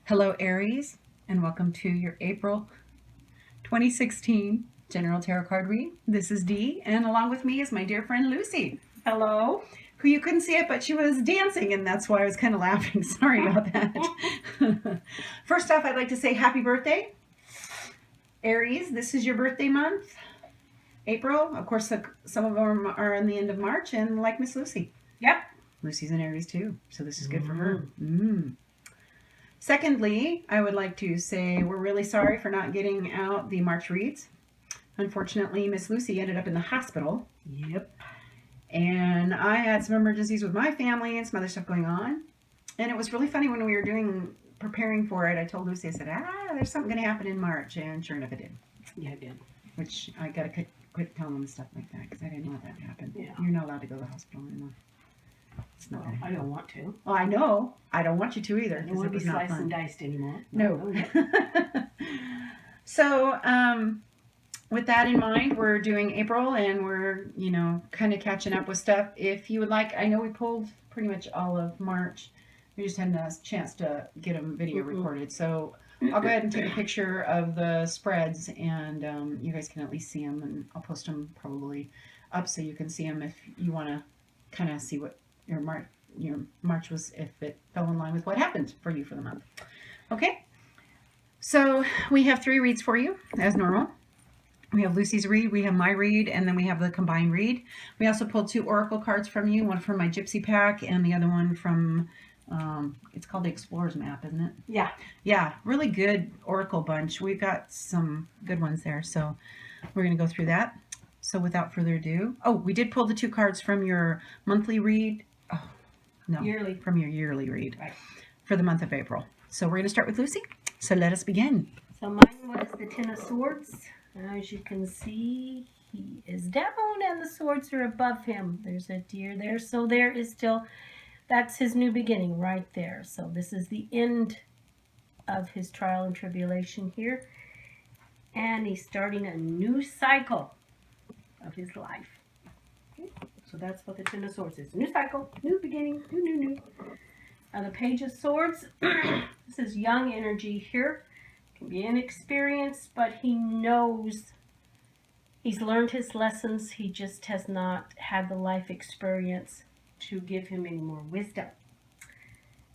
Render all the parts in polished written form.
Hello, Aries, and welcome to your April 2016 General Tarot Card Read. This is Dee, and along with me is my dear friend Lucy. Hello. Who you couldn't see it, but she was dancing, and that's why I was kind of laughing. Sorry about that. First off, I'd like to say happy birthday. Aries, this is your birthday month. April, of course, some of them are in the end of March, and like Miss Lucy. Yep. Lucy's in Aries too, so this is good for her. Secondly, I would like to say we're really sorry for not getting out the March reads. Unfortunately, Miss Lucy ended up in the hospital. Yep. And I had some emergencies with my family and some other stuff going on. And it was really funny when we were preparing for it. I told Lucy, I said, there's something going to happen in March. And sure enough, it did. Yeah, it did. Which I got to quit telling them stuff like that because I didn't want that to happen. Yeah. You're not allowed to go to the hospital anymore. It's not. Well, I don't want to. Well, I know. I don't want you to either. I don't want to be sliced and diced anymore. No. So, with that in mind, we're doing April and we're, kind of catching up with stuff. If you would like, I know we pulled pretty much all of March. We just hadn't had a chance to get a video recorded. So I'll go ahead and take a picture of the spreads and you guys can at least see them, and I'll post them probably up so you can see them if you want to kind of see what your March was, if it fell in line with what happened for you for the month. Okay, so we have 3 reads for you as normal. We have Lucy's read, we have my read, and then we have the combined read. We also pulled 2 oracle cards from you, one from my Gypsy pack and the other one from, it's called the Explorer's Map, isn't it? Yeah. Yeah, really good oracle bunch. We've got some good ones there, so we're going to go through that. So without further ado, we did pull the 2 cards from your monthly read. Oh, no. Yearly. From your yearly read. Right. For the month of April. So we're going to start with Lucy. So let us begin. So mine was the Ten of Swords. As you can see, he is down and the swords are above him. There's a deer there. So there is still, that's his new beginning right there. So this is the end of his trial and tribulation here. And he's starting a new cycle of his life. Okay. So that's what the Ten of Swords is. New cycle, new beginning, new. The Page of Swords, this is young energy here. Can be inexperienced, but he knows he's learned his lessons. He just has not had the life experience to give him any more wisdom.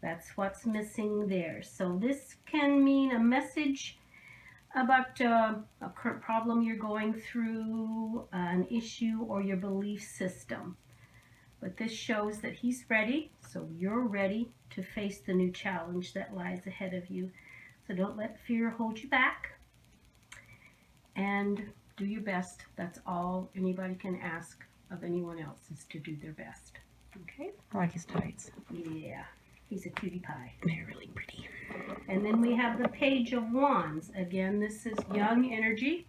That's what's missing there. So this can mean a message about a current problem you're going through, an issue, or your belief system. But this shows that he's ready, so you're ready to face the new challenge that lies ahead of you. So don't let fear hold you back, and do your best. That's all anybody can ask of anyone else, is to do their best. Okay? I like his tights. Yeah, he's a cutie pie. They're really pretty. And then we have the Page of Wands. Again, this is young energy,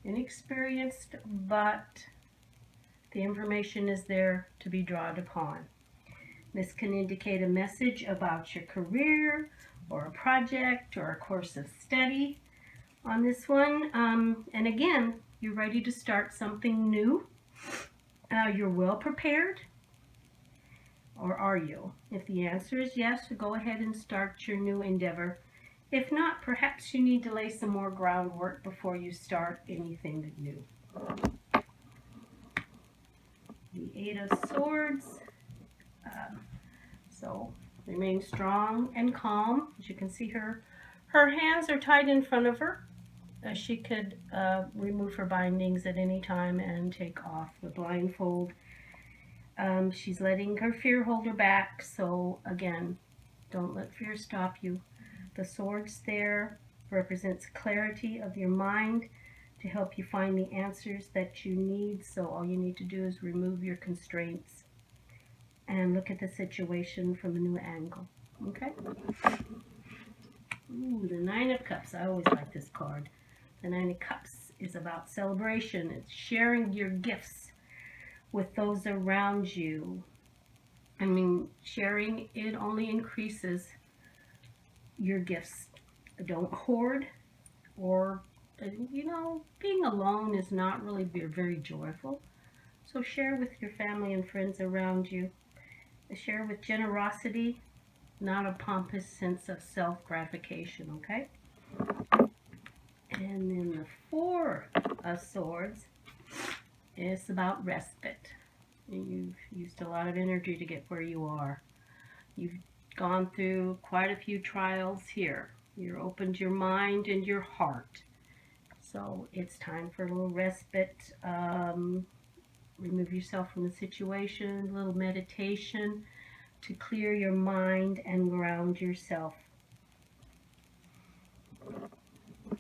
inexperienced, but the information is there to be drawn upon. This can indicate a message about your career or a project or a course of study on this one. And again, you're ready to start something new. You're well prepared. Or are you? If the answer is yes, go ahead and start your new endeavor. If not, perhaps you need to lay some more groundwork before you start anything new. The Eight of Swords. So remain strong and calm. As you can see, her hands are tied in front of her. She could remove her bindings at any time and take off the blindfold. She's letting her fear hold her back. So again, don't let fear stop you. The swords there represents clarity of your mind to help you find the answers that you need. So all you need to do is remove your constraints and look at the situation from a new angle. Okay? Ooh, the Nine of Cups. I always like this card. The Nine of Cups is about celebration. It's sharing your gifts with those around you. I mean, sharing, it only increases your gifts. Don't hoard, or, being alone is not really very joyful. So share with your family and friends around you. Share with generosity not a pompous sense of self-gratification, okay? And then the Four of Swords is about respite. You've used a lot of energy to get where you are. You've gone through quite a few trials here. You've opened your mind and your heart. So it's time for a little respite. Remove yourself from the situation, a little meditation to clear your mind and ground yourself.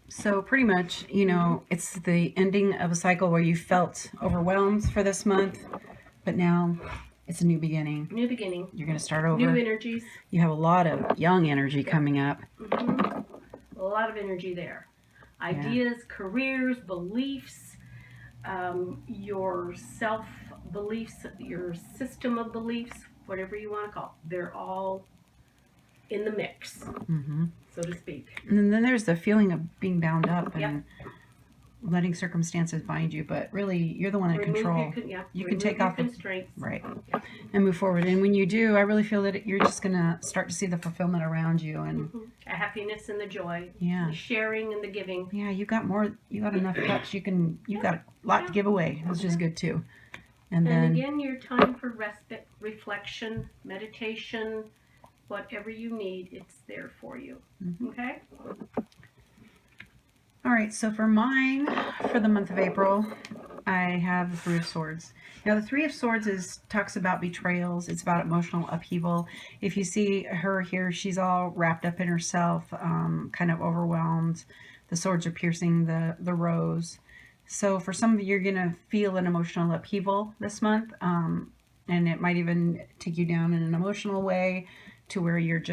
So pretty much, you know, it's the ending of a cycle where you felt overwhelmed for this month, but now it's a new beginning. New beginning. You're going to start over. New energies. You have a lot of young energy coming up. A lot of energy there. Ideas, careers, beliefs, your self-beliefs, your system of beliefs, whatever you want to call it. They're all in the mix, so to speak. And then there's the feeling of being bound up and letting circumstances bind you, but really you're the one in control. You can take off the constraints, right, and move forward. And when you do, I really feel that you're just gonna start to see the fulfillment around you, and a happiness and the joy, the sharing and the giving. Yeah, you got enough cups. You got a lot to give away, which is good too. And then again, your time for respite, reflection, meditation, whatever you need, it's there for you. Okay. All right, so for mine, for the month of April, I have the Three of Swords. Now, the Three of Swords talks about betrayals. It's about emotional upheaval. If you see her here, she's all wrapped up in herself, kind of overwhelmed. The swords are piercing the rose. So for some of you, you're going to feel an emotional upheaval this month, and it might even take you down in an emotional way to where you've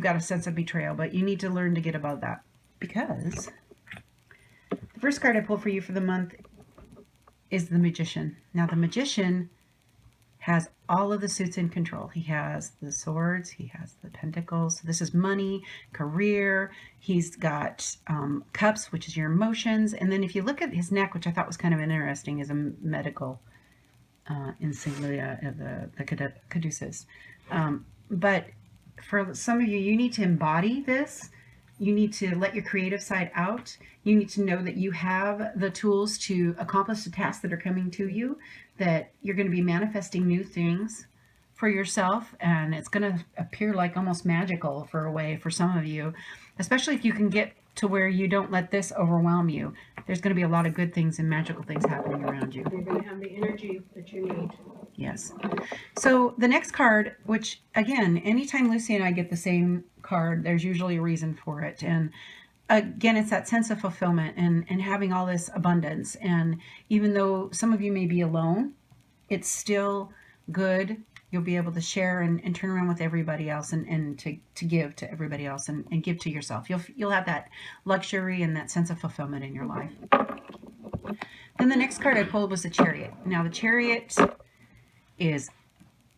got a sense of betrayal, but you need to learn to get above that. Because the first card I pulled for you for the month is the Magician. Now, the Magician has all of the suits in control. He has the swords, he has the pentacles. This is money, career. He's got cups, which is your emotions. And then if you look at his neck, which I thought was kind of interesting, is a medical insignia of the caduceus. But for some of you, you need to embody this. You need to let your creative side out. You need to know that you have the tools to accomplish the tasks that are coming to you, that you're going to be manifesting new things for yourself, and it's going to appear like almost magical for a way for some of you, especially if you can get to where you don't let this overwhelm you. There's going to be a lot of good things and magical things happening around you. You're going to have the energy that you need. Yes. So the next card, which again, anytime Lucy and I get the same card, there's usually a reason for it. And again, it's that sense of fulfillment and having all this abundance. And even though some of you may be alone, it's still good. You'll be able to share and turn around with everybody else and to give to everybody else and give to yourself. You'll have that luxury and that sense of fulfillment in your life. Then the next card I pulled was the Chariot. Now the Chariot is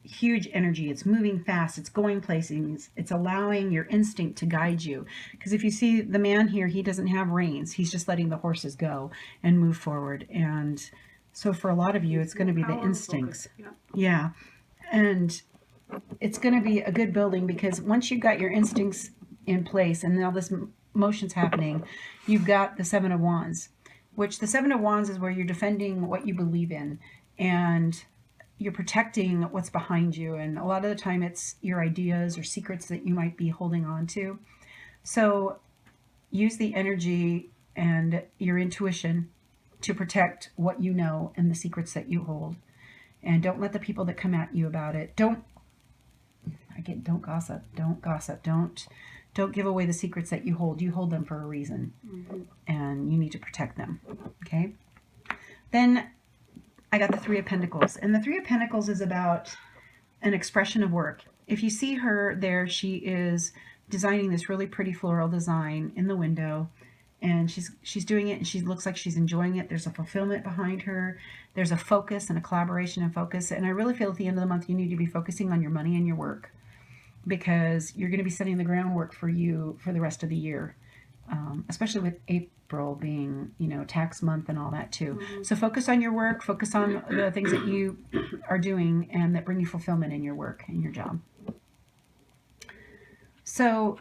huge energy. It's moving fast. It's going places. It's allowing your instinct to guide you. Because if you see the man here, he doesn't have reins. He's just letting the horses go and move forward. And so for a lot of you, it's going to be the instincts. Yeah. And it's going to be a good building, because once you've got your instincts in place and all this motion's happening, you've got the Seven of Wands, which the Seven of Wands is where you're defending what you believe in. And you're protecting what's behind you, and a lot of the time it's your ideas or secrets that you might be holding on to. So use the energy and your intuition to protect what you know and the secrets that you hold, and don't let the people that come at you about it, don't gossip, don't give away the secrets that you hold them for a reason. And you need to protect them. Okay, then I got the Three of Pentacles, and the Three of Pentacles is about an expression of work. If you see her there, she is designing this really pretty floral design in the window, and she's doing it, and she looks like she's enjoying it. There's a fulfillment behind her. There's a focus and a collaboration and focus, and I really feel at the end of the month you need to be focusing on your money and your work, because you're going to be setting the groundwork for you for the rest of the year, especially with April being, tax month and all that too. So focus on your work, focus on the things that you are doing and that bring you fulfillment in your work and your job. So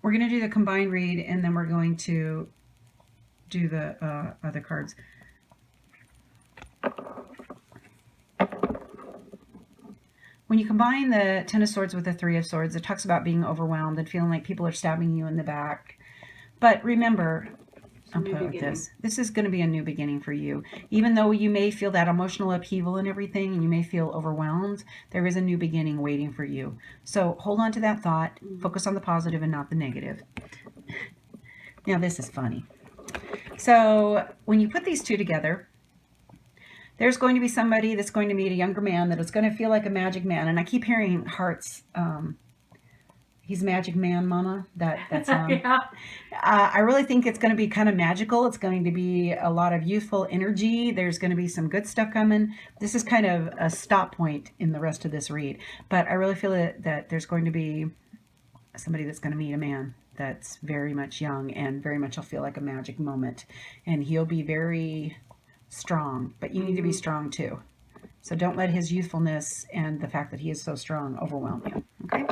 we're going to do the combined read, and then we're going to do the other cards. When you combine the Ten of Swords with the Three of Swords, it talks about being overwhelmed and feeling like people are stabbing you in the back. But remember, I'll put it with this. This is going to be a new beginning for you. Even though you may feel that emotional upheaval and everything, and you may feel overwhelmed, there is a new beginning waiting for you. So hold on to that thought. Focus on the positive and not the negative. Now, this is funny. So when you put these two together, there's going to be somebody that's going to meet a younger man that is going to feel like a magic man. And I keep hearing hearts. He's a magic man, Mama. That song. Yeah. I really think it's going to be kind of magical. It's going to be a lot of youthful energy. There's going to be some good stuff coming. This is kind of a stop point in the rest of this read. But I really feel that there's going to be somebody that's going to meet a man that's very much young, and very much will feel like a magic moment. And he'll be very strong, but you need to be strong too. So don't let his youthfulness and the fact that he is so strong overwhelm you. Okay?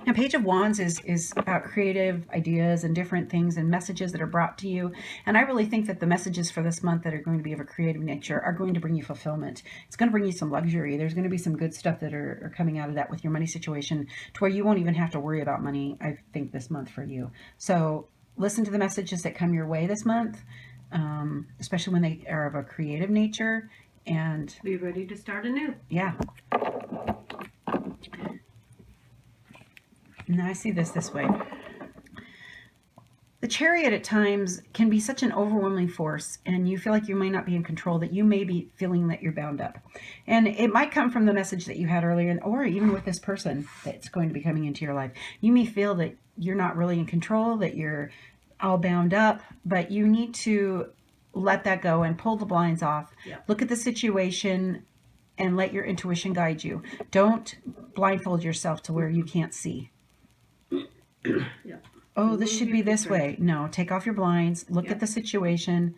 Now, Page of Wands is about creative ideas and different things and messages that are brought to you. And I really think that the messages for this month that are going to be of a creative nature are going to bring you fulfillment. It's going to bring you some luxury. There's going to be some good stuff that are coming out of that with your money situation, to where you won't even have to worry about money, I think, this month for you. So listen to the messages that come your way this month, especially when they are of a creative nature. And be ready to start anew. Yeah. Now I see this way. The Chariot at times can be such an overwhelming force, and you feel like you might not be in control, that you may be feeling that you're bound up. And it might come from the message that you had earlier, or even with this person that's going to be coming into your life. You may feel that you're not really in control, that you're all bound up, but you need to let that go and pull the blinds off. Yeah. Look at the situation and let your intuition guide you. Don't blindfold yourself to where you can't see. Yeah. Oh, this should be this way. No, take off your blinds, look at the situation,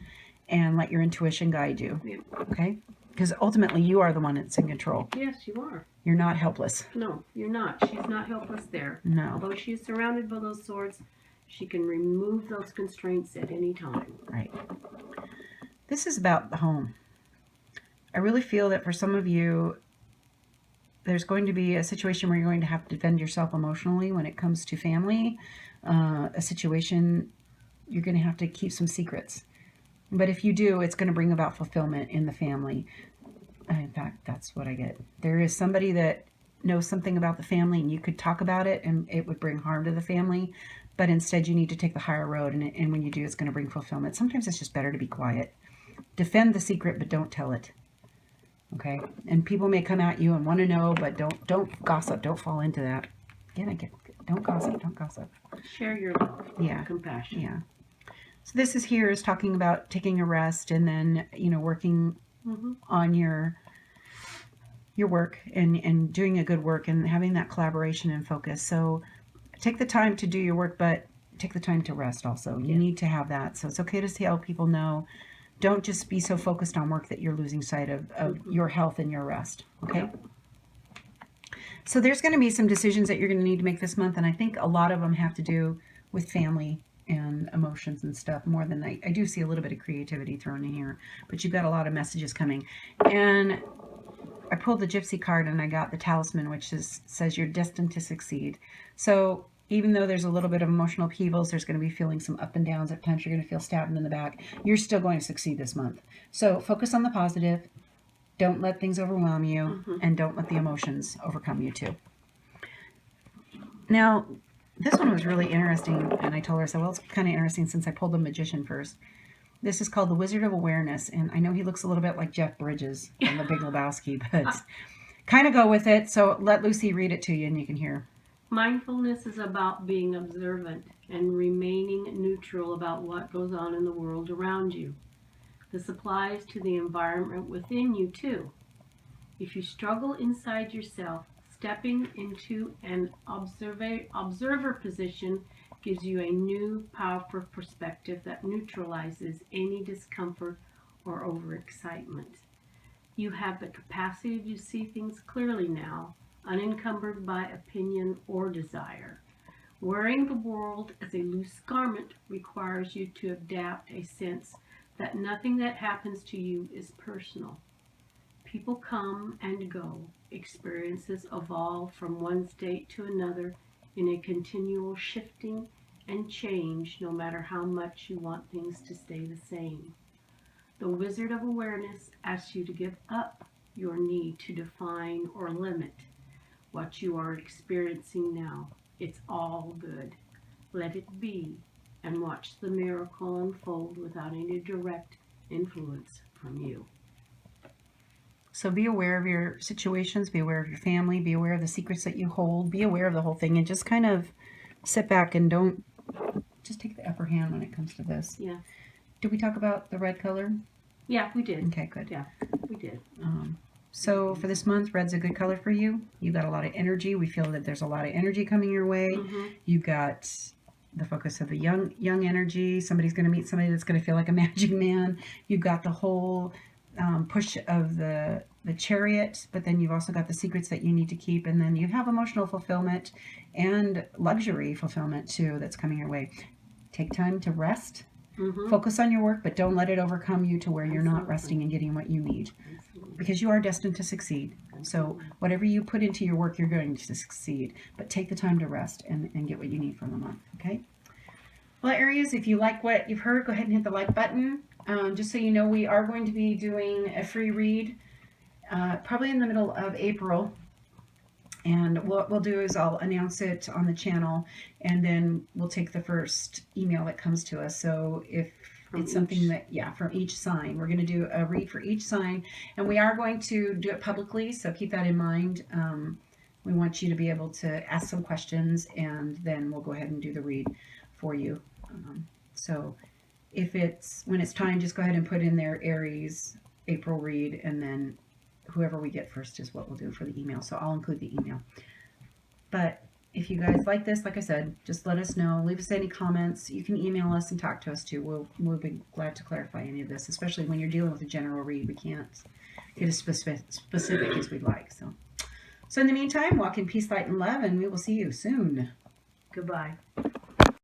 and let your intuition guide you. Yeah. Okay? Because ultimately, you are the one that's in control. Yes, you are. You're not helpless. No, you're not. She's not helpless there. No. Although she is surrounded by those swords, she can remove those constraints at any time. Right. This is about the home. I really feel that for some of you, there's going to be a situation where you're going to have to defend yourself emotionally when it comes to family. A situation you're going to have to keep some secrets. But if you do, it's going to bring about fulfillment in the family. In fact, that's what I get. There is somebody that knows something about the family, and you could talk about it, and it would bring harm to the family. But instead, you need to take the higher road, and when you do, it's going to bring fulfillment. Sometimes it's just better to be quiet. Defend the secret, but don't tell it. Okay? And people may come at you and want to know, but don't gossip. Don't fall into that. Again, don't gossip. Don't gossip. Share your love. Yeah. Compassion. Yeah. So this is talking about taking a rest, and then, working on your work and doing a good work and having that collaboration and focus. So take the time to do your work, but take the time to rest also. You need to have that. So it's okay to tell people no. Don't just be so focused on work that you're losing sight of your health and your rest. Okay? Yep. So there's going to be some decisions that you're going to need to make this month, and I think a lot of them have to do with family and emotions and stuff more than I do see a little bit of creativity thrown in here, but you've got a lot of messages coming. And I pulled the Gypsy card, and I got the Talisman, which says you're destined to succeed. So even though there's a little bit of emotional upheavals, there's going to be feeling some up and downs. At times you're going to feel stabbed in the back. You're still going to succeed this month. So focus on the positive. Don't let things overwhelm you, and don't let the emotions overcome you too. Now, this one was really interesting, and I told her, I said, well, it's kind of interesting since I pulled the Magician first. This is called the Wizard of Awareness, and I know he looks a little bit like Jeff Bridges from The Big Lebowski, but kind of go with it. So let Lucy read it to you, and you can hear. Mindfulness is about being observant and remaining neutral about what goes on in the world around you. This applies to the environment within you too. If you struggle inside yourself, stepping into an observer position gives you a new, powerful perspective that neutralizes any discomfort or overexcitement. You have the capacity to see things clearly now, unencumbered by opinion or desire. Wearing the world as a loose garment requires you to adapt a sense that nothing that happens to you is personal. People come and go. Experiences evolve from one state to another in a continual shifting and change, no matter how much you want things to stay the same. The Wizard of Awareness asks you to give up your need to define or limit what you are experiencing now. It's all good. Let it be and watch the miracle unfold without any direct influence from you. So be aware of your situations, be aware of your family, be aware of the secrets that you hold, be aware of the whole thing, and just kind of sit back and don't just take the upper hand when it comes to this. Yeah. Did we talk about the red color? Yeah, we did. Okay, good. Yeah, we did. So for this month, red's a good color for you. You got a lot of energy. We feel that there's a lot of energy coming your way. Mm-hmm. You've got the focus of the young energy. Somebody's going to meet somebody that's going to feel like a magic man. You've got the whole push of the chariot, but then you've also got the secrets that you need to keep, and then you have emotional fulfillment and luxury fulfillment too that's coming your way. Take time to rest. Mm-hmm. Focus on your work, but don't let it overcome you to where you're not Absolutely. resting and getting what you need, Absolutely. because you are destined to succeed. So Absolutely. whatever you put into your work, you're going to succeed. But take the time to rest and get what you need from the month, okay? Well, Aries, if you like what you've heard, go ahead and hit the like button. Just so you know, we are going to be doing a free read probably in the middle of April. And what we'll do is I'll announce it on the channel, and then we'll take the first email that comes to us. So if it's something that, yeah, from each sign, we're going to do a read for each sign, and we are going to do it publicly, so keep that in mind. We want you to be able to ask some questions, and then we'll go ahead and do the read for you. So when it's time, just go ahead and put in there Aries April read, and then whoever we get first is what we'll do for the email. So I'll include the email. But if you guys like this, like I said, just let us know. Leave us any comments. You can email us and talk to us too. We'll be glad to clarify any of this, especially when you're dealing with a general read. We can't get as specific as we'd like. So in the meantime, walk in peace, light, and love, and we will see you soon. Goodbye.